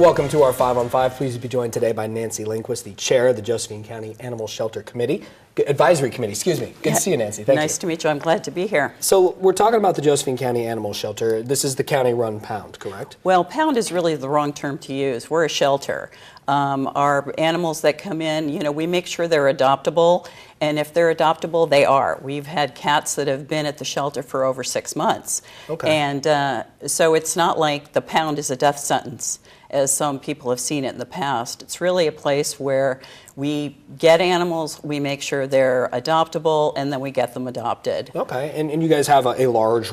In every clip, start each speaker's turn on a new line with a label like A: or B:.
A: Welcome to our 5 on 5. Pleased to be joined today by Nancy Lindquist, the chair of the Josephine County Animal Shelter Committee. Advisory Committee, excuse me. Good to see you, Nancy. Thank you.
B: Nice to meet you. I'm glad to be here.
A: So we're talking about the Josephine County Animal Shelter. This is the county-run pound, correct?
B: Well, pound is really the wrong term to use. We're a shelter. Our animals that come in, we make sure they're adoptable, and if they're adoptable, they are. We've had cats that have been at the shelter for over 6 months.
A: Okay.
B: And so it's not like the pound is a death sentence, as some people have seen it in the past. It's really a place where we get animals, we make sure they're adoptable, and then we get them adopted.
A: Okay, and you guys have a large,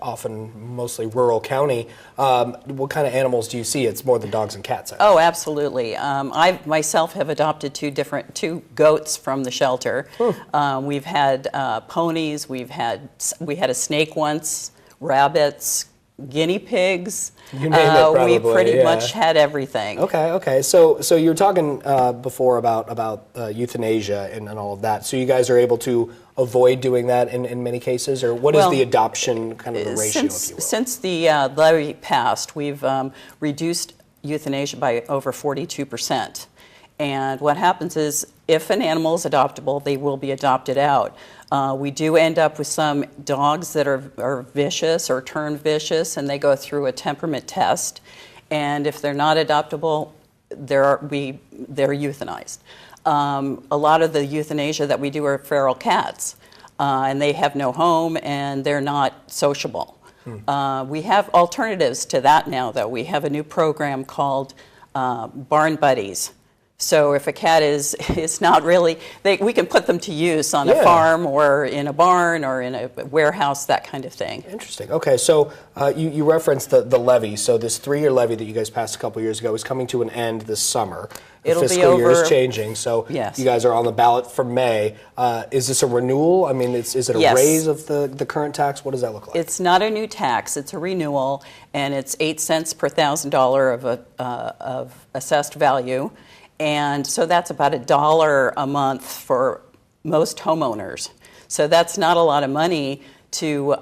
A: often mostly rural county. What kind of animals do you see? It's more than dogs and cats.
B: Oh, absolutely. I myself have adopted two goats from the shelter. We've had ponies. We had a snake once, rabbits, guinea pigs.
A: You name it, probably.
B: We pretty much had everything.
A: Okay. So you were talking before about euthanasia and all of that. So you guys are able to avoid doing that in many cases, or what is the adoption kind of the ratio, if you will? Since
B: the levy passed, we've reduced euthanasia by over 42%. And what happens is, if an animal is adoptable, they will be adopted out. We do end up with some dogs that are vicious or turn vicious, and they go through a temperament test. And if they're not adoptable, they're euthanized. A lot of the euthanasia that we do are feral cats, and they have no home, and they're not sociable. We have alternatives to that now, though. We have a new program called Barn Buddies. So if a cat is not really, we can put them to use on a farm or in a barn or in a warehouse, that kind of thing.
A: Interesting. Okay, so you referenced the levy. So this 3-year levy that you guys passed a couple years ago is coming to an end this summer. The fiscal year is changing, so
B: yes.
A: You guys are on the ballot for May. Is this a renewal? I mean, is it a raise of the current tax? What does that look like?
B: It's not a new tax. It's a renewal, and it's 8 cents per $1,000 of assessed value. And so that's about $1 a month for most homeowners. So that's not a lot of money to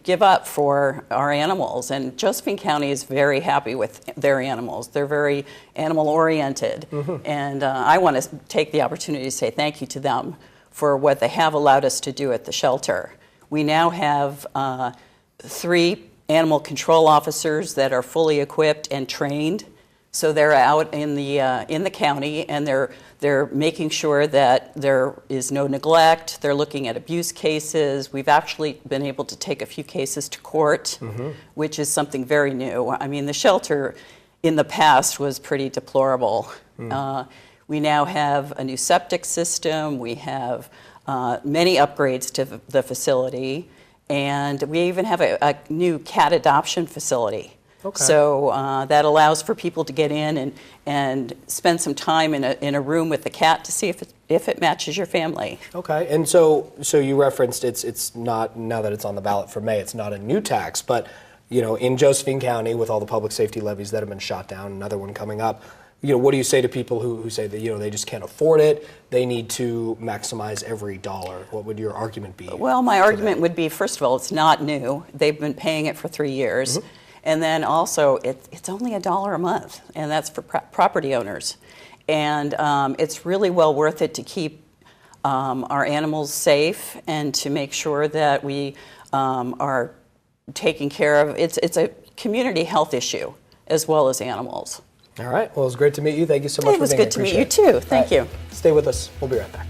B: give up for our animals. And Josephine County is very happy with their animals. They're very animal-oriented. And I want to take the opportunity to say thank you to them for what they have allowed us to do at the shelter. We now have 3 animal control officers that are fully equipped and trained. So they're out in the county, and they're making sure that there is no neglect. They're looking at abuse cases. We've actually been able to take a few cases to court, which is something very new. I mean, the shelter in the past was pretty deplorable. We now have a new septic system. We have many upgrades to the facility, and we even have a new cat adoption facility.
A: Okay.
B: So that allows for people to get in and spend some time in a room with the cat to see if it matches your family.
A: Okay, and so you referenced it's not, now that it's on the ballot for May, it's not a new tax, but in Josephine County with all the public safety levies that have been shot down, another one coming up, what do you say to people who say that they just can't afford it, they need to maximize every dollar? What would your argument be?
B: Well, my argument would be, first of all, it's not new. They've been paying it for 3 years. And then also, it's only $1 a month, and that's for property owners. And it's really well worth it to keep our animals safe and to make sure that we are taking care of. It's a community health issue as well as animals.
A: All right. Well, it was great to meet you. Thank you so much for being here.
B: It was good to meet you, too. Thank you.
A: Stay with us. We'll be right back.